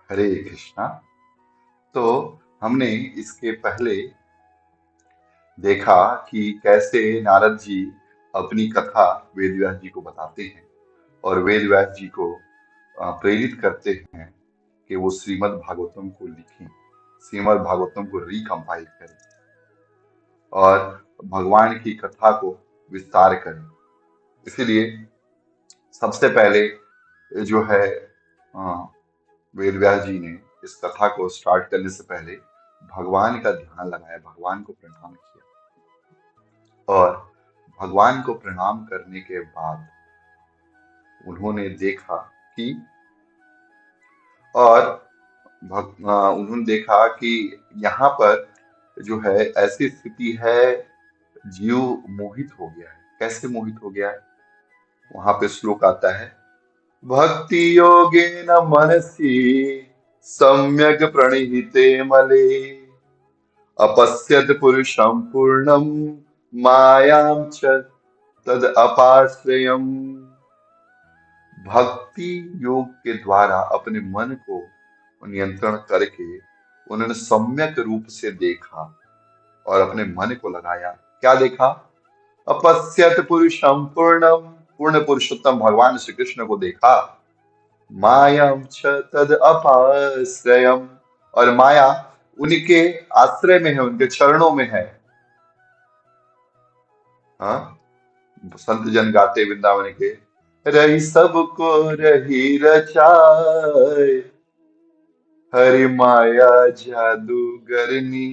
हरे कृष्णा। तो हमने इसके पहले देखा कि कैसे नारद जी अपनी कथा वेद व्यास जी को बताते हैं और वेद व्यास जी को प्रेरित करते हैं कि वो श्रीमद् भागवतम को लिखें, श्रीमद् भागवतम को रिकम्पाइल करें और भगवान की कथा को विस्तार करें। इसीलिए सबसे पहले जो है अ, वेद व्यास जी ने इस कथा को स्टार्ट करने से पहले भगवान का ध्यान लगाया, भगवान को प्रणाम किया और भगवान को प्रणाम करने के बाद उन्होंने देखा कि और उन्होंने देखा कि यहाँ पर जो है ऐसी स्थिति है, जीव मोहित हो गया है। कैसे मोहित हो गया है? वहां पे श्लोक आता है, भक्ति योगेन मनसि सम्यक प्रणिहिते मले अपश्यत पुरुषं पूर्णं मायां च तद अपाश्रयम्। भक्ति योग के द्वारा अपने मन को नियंत्रण करके उन्होंने सम्यक रूप से देखा और अपने मन को लगाया। क्या देखा? अपश्यत पुरुषम पूर्णम, पूर्ण पुरुषोत्तम भगवान श्री कृष्ण को देखा। मायाम च तद अपाश्रयम, और माया उनके आश्रय में है, उनके चरणों में है। हाँ, संत जन गाते वृंदावन के, रही सबको रही रचाए, हरि माया जादूगरनी,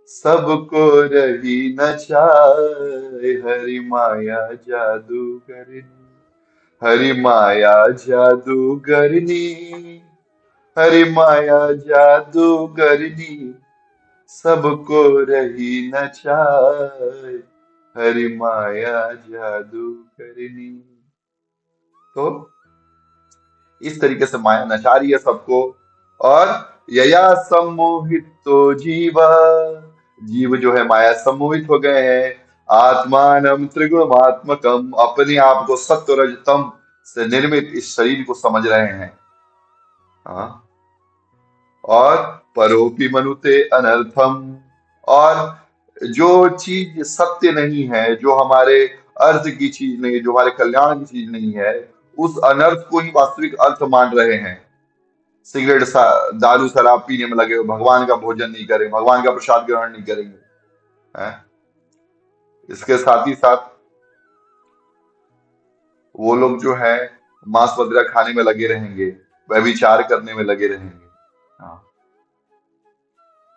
सबको रही नचाए, हरि माया जादूगरनी, हरि माया जादूगरनी, हरि माया जादूगरनी, सबको रही नचाए, हरि माया जादूगरनी। तो इस तरीके से माया नचा रही है सबको। और यया सम्मोहित तो जीवा, जीव जो है माया सम्मोहित हो गए हैं। आत्मानम त्रिगुणमात्मकम, अपने आप को सत्व रजतम से निर्मित इस शरीर को समझ रहे हैं। हाँ, और परोपि मनुते अनर्थम, और जो चीज सत्य नहीं है, जो हमारे अर्थ की चीज नहीं है, जो हमारे कल्याण की चीज नहीं है, उस अनर्थ को ही वास्तविक अर्थ मान रहे हैं। सिगरेट दारू शराब पीने में लगे हो, भगवान का भोजन नहीं करेंगे, भगवान का प्रसाद ग्रहण नहीं करेंगे। हैं? इसके साथ ही साथ वो लोग जो है मांस वगैरह खाने में लगे रहेंगे, व्यभिचार करने में लगे रहेंगे। हाँ,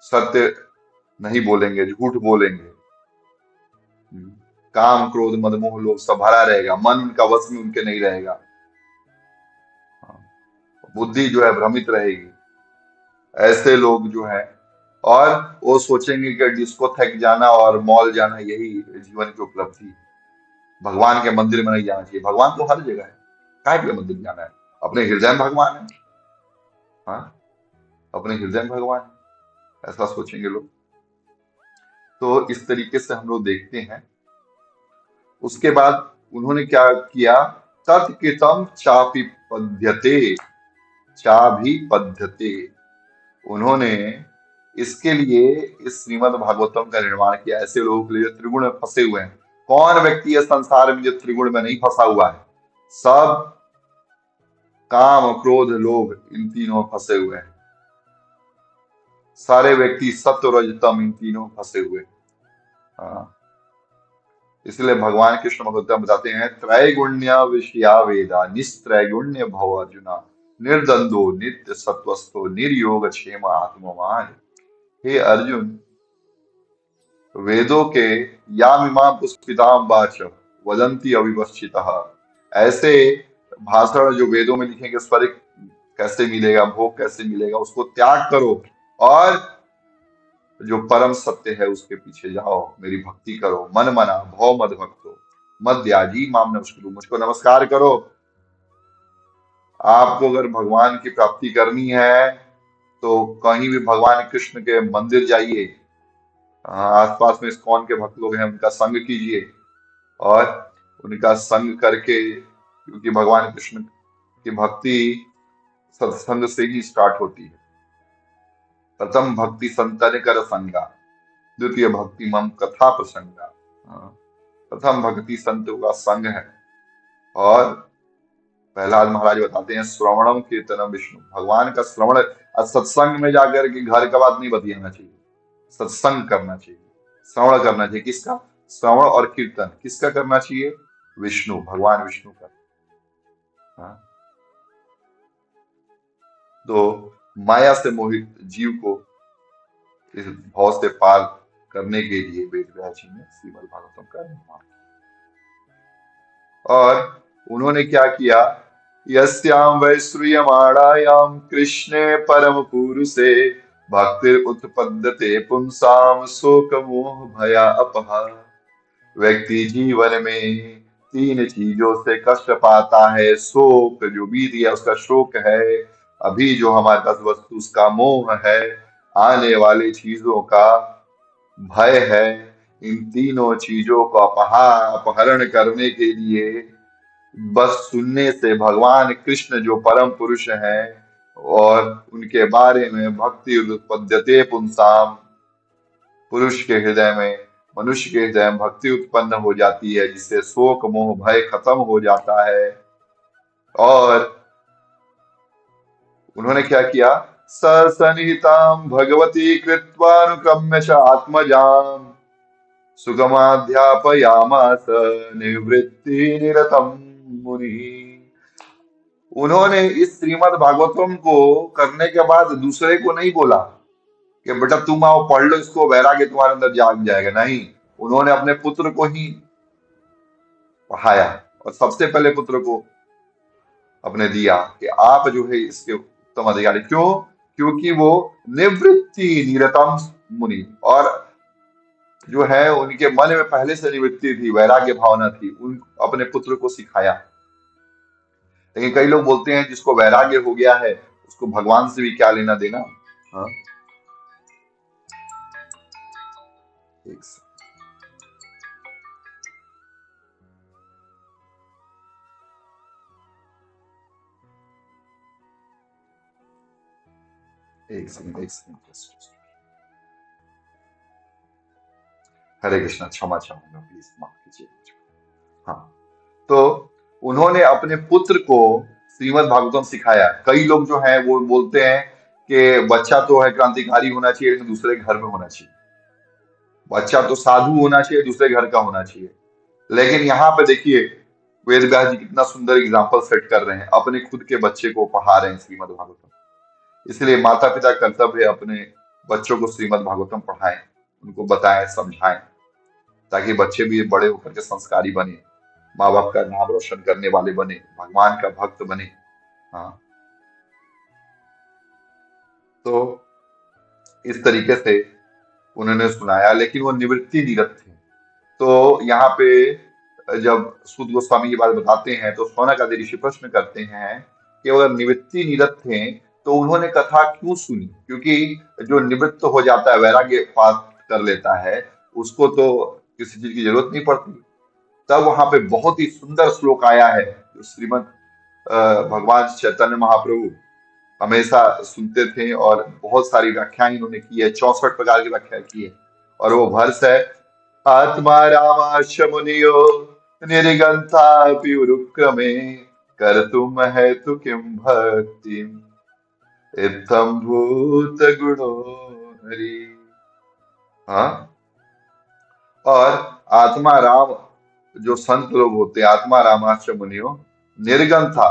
सत्य नहीं बोलेंगे, झूठ बोलेंगे। हम्म, काम क्रोध मद मोह लोभ सब भरा रहेगा, मन उनका वश में उनके नहीं रहेगा। हाँ, बुद्धि जो है भ्रमित रहेगी। ऐसे लोग जो है, और वो सोचेंगे कि डिस्को थक जाना और मॉल जाना यही जीवन की उपलब्धि है, भगवान के मंदिर में नहीं जाना चाहिए। भगवान तो हर जगह है, काय के मंदिर जाना है? अपने हृदय में भगवान है। हाँ, अपने हृदय में भगवान है, ऐसा सोचेंगे लोग। तो इस तरीके से हम लोग देखते हैं। उसके बाद उन्होंने क्या किया? तत्कृतम चापि पद्यते, चाभि पद्यते, उन्होंने इसके लिए इस श्रीमद् भागवतम का निर्माण किया ऐसे लोगों के लिए जो त्रिगुण में फंसे हुए हैं। कौन व्यक्ति है संसार में जो त्रिगुण में नहीं फंसा हुआ है? सब काम क्रोध लोभ इन तीनों में फंसे हुए हैं। सारे व्यक्ति सत्व रजतम इन तीनों में फंसे हुए हैं। हाँ, इसलिए भगवान कृष्ण भगवत बताते हैं, त्रैगुण्य विषया वेदा निस्त्रैगुण्य भव अर्जुना, निर्द्वंदो नित्य सत्वस्थो निर्योग क्षेम आत्मवान। हे अर्जुन, वेदों के यामिमा पुष्पिताम वाच वदंती अविवक्षितः, ऐसे भाषण जो वेदों में लिखेंगे, स्वर्ग कैसे मिलेगा, भोग कैसे मिलेगा, उसको त्याग करो और जो परम सत्य है उसके पीछे जाओ, मेरी भक्ति करो। मन मना भव मद भक्तो मद त्याजी माम नमस्कुरु, मुझको नमस्कार करो। आपको अगर भगवान की प्राप्ति करनी है तो कहीं भी भगवान कृष्ण के मंदिर जाइए, आसपास में इस्कॉन के भक्त लोग हैं, उनका संग कीजिए और उनका संग करके, क्योंकि भगवान कृष्ण की भक्ति सत्संग से ही स्टार्ट होती है। प्रथम भक्ति संतन कर संगा, द्वितीय भक्ति मम कथा प्रसंगा। हाँ, प्रथम भक्ति संतों का संग है। और प्रहलाद महाराज बताते हैं श्रवणम कीर्तनम विष्णु, भगवान का श्रवण। सत्संग में जाकर के घर का बात नहीं बतियाना चाहिए, सत्संग करना चाहिए, श्रवण करना चाहिए। किसका? श्रवण और कीर्तन किसका करना चाहिए? विष्णु, भगवान विष्णु का। हाँ? तो माया से मोहित जीव को इस भाव से पार करने के लिए वेद व्यास जी ने श्रीमद् भागवतम का निर्माण किया। और उन्होंने क्या किया? यस्याम वैश्रूयमाणायाम कृष्णे परम पुरुषे भक्तिर उत्पद्यते पुंसाम शोक मोह भया अपहा। व्यक्ति जीवन में तीन चीजों से कष्ट पाता है। शोक, जो बीत गया उसका शोक है। अभी जो हमारे पास वस्तु उसका मोह है। आने वाली चीजों का भय है। इन तीनों चीजों को अपहरण करने के लिए बस सुनने से भगवान कृष्ण जो परम पुरुष हैं और उनके बारे में भक्ति उत्पद्यते पुंसाम, पुरुष के हृदय में, मनुष्य के हृदय में भक्ति उत्पन्न हो जाती है, जिससे शोक मोह भय खत्म हो जाता है। और उन्होंने क्या किया? सनिहिताम भगवती कृत्वानुक्रम्य च आत्मजाम सुगमाध्यापयामास निवृत्ति निरतम मुनि। उन्होंने इस श्रीमद् भागवतम को करने के बाद दूसरे को नहीं बोला कि बेटा तुम आओ पढ़ लो इसको, वैराग्य तुम्हारे अंदर जाग जाएगा। नहीं, उन्होंने अपने पुत्र को ही पढ़ाया और सबसे पहले पुत्र को अपने दिया कि आप जो है इसके उत्तम अधिकारी। क्यों? क्योंकि वो निवृत्ति निरतम मुनि, और जो है उनके मन में पहले से निवृत्ति थी, वैराग्य भावना थी, उन अपने पुत्र को सिखाया। लेकिन कई लोग बोलते हैं जिसको वैराग्य हो गया है उसको भगवान से भी क्या लेना देना। हाँ, एक सेकंड एक सेकंड। हरे कृष्णा, क्षमा चाहूंगा, प्लीज माफ कीजिए। हाँ, तो उन्होंने अपने पुत्र को श्रीमद् भागवतम सिखाया। कई लोग जो हैं वो बोलते हैं कि बच्चा तो है क्रांतिकारी होना चाहिए लेकिन दूसरे घर में होना चाहिए, बच्चा तो साधु होना चाहिए, दूसरे घर का होना चाहिए। लेकिन यहाँ पे देखिए वेद व्यास जी कितना सुंदर एग्जाम्पल सेट कर रहे हैं, अपने खुद के बच्चे को पढ़ा रहे हैं श्रीमद् भागवतम। इसलिए माता पिता का कर्तव्य है अपने बच्चों को श्रीमद् भागवतम पढ़ाएं, उनको बताएं, समझाएं, ताकि बच्चे भी बड़े होकर के संस्कारी बने, माँ बाप का नाम रोशन करने वाले बने, भगवान का भक्त बने। हाँ, तो इस तरीके से उन्होंने सुनाया। लेकिन वो निवृत्ति निरत थे। तो यहाँ पे जब सूत गोस्वामी ये बात बताते हैं तो शौनक आदि ऋषि प्रश्न करते हैं कि अगर निवृत्ति निरत थे तो उन्होंने कथा क्यों सुनी? क्योंकि जो निवृत्त हो जाता है, वैराग्य प्राप्त कर लेता है, उसको तो किसी चीज की जरूरत नहीं पड़ती। तब वहां पे बहुत ही सुंदर श्लोक आया है जो श्रीमद भगवान चैतन्य महाप्रभु हमेशा सुनते थे और बहुत सारी व्याख्याएं इन्होंने की है, 64 प्रकार की व्याख्या की है। और वो वर्ष है, आत्मा रामाश मुनियो निर्गंथा पीयुरुक्रमे कर्तुम है तु किम भक्ति इत्थम भूत गुणो हरि। हाँ, और आत्मा राम जो संत लोग होते हैं, आत्मा रामाश्च मुनियो निर्गंथा,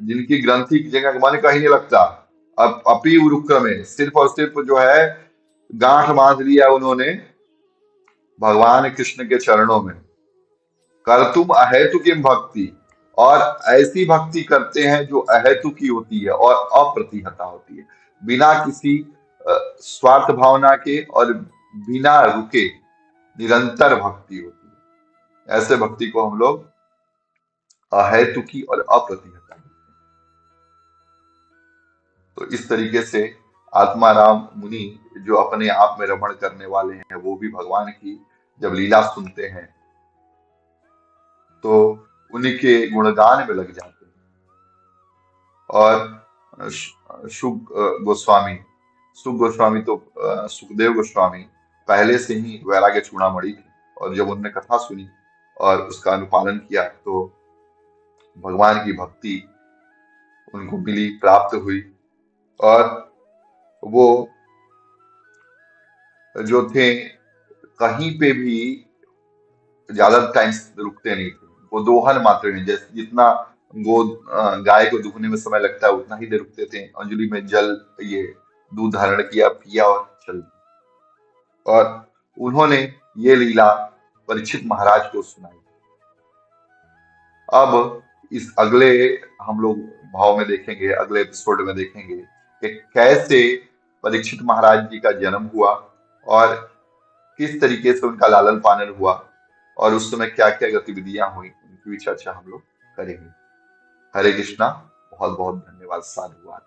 जिनकी ग्रंथि की जगह मन कहीं नहीं लगता, अब अपी उरुक्रम में सिर्फ और सिर्फ जो है गांठ बांध लिया उन्होंने भगवान कृष्ण के चरणों में। कर तुम अहेतु की भक्ति, और ऐसी भक्ति करते हैं जो अहेतु की होती है और अप्रतिहता होती है, बिना किसी स्वार्थ भावना के और बिना रुके निरंतर भक्ति होती है। ऐसे भक्ति को हम लोग अहेतुकी और अप्रतिहता है। तो इस तरीके से आत्माराम मुनि जो अपने आप में रमण करने वाले हैं, वो भी भगवान की जब लीला सुनते हैं तो उन्हीं के गुणगान में लग जाते हैं। और शुक गोस्वामी, सुख गोस्वामी तो सुखदेव गोस्वामी पहले से ही वैराग्य चूड़ामणि थे, और जब उन्होंने कथा सुनी और उसका अनुपालन किया तो भगवान की भक्ति उनको मिली, प्राप्त हुई। और वो जो थे, कहीं पे भी ज्यादा टाइम रुकते नहीं थे। वो दोहन मात्र में, जैसे जितना गाय को दुहने में समय लगता है उतना ही देर रुकते थे, अंजलि में जल, ये दूध धारण किया, पिया और चल दिए। और उन्होंने ये लीला परीक्षित महाराज को सुनाई। अब इस अगले हम लोग भाव में देखेंगे, अगले एपिसोड में देखेंगे कि कैसे परीक्षित महाराज जी का जन्म हुआ और किस तरीके से उनका लालन पालन हुआ, और उस समय क्या क्या गतिविधियां हुई, उनकी भी चर्चा हम लोग करेंगे। हरे कृष्णा। बहुत बहुत धन्यवाद। साधुवाद।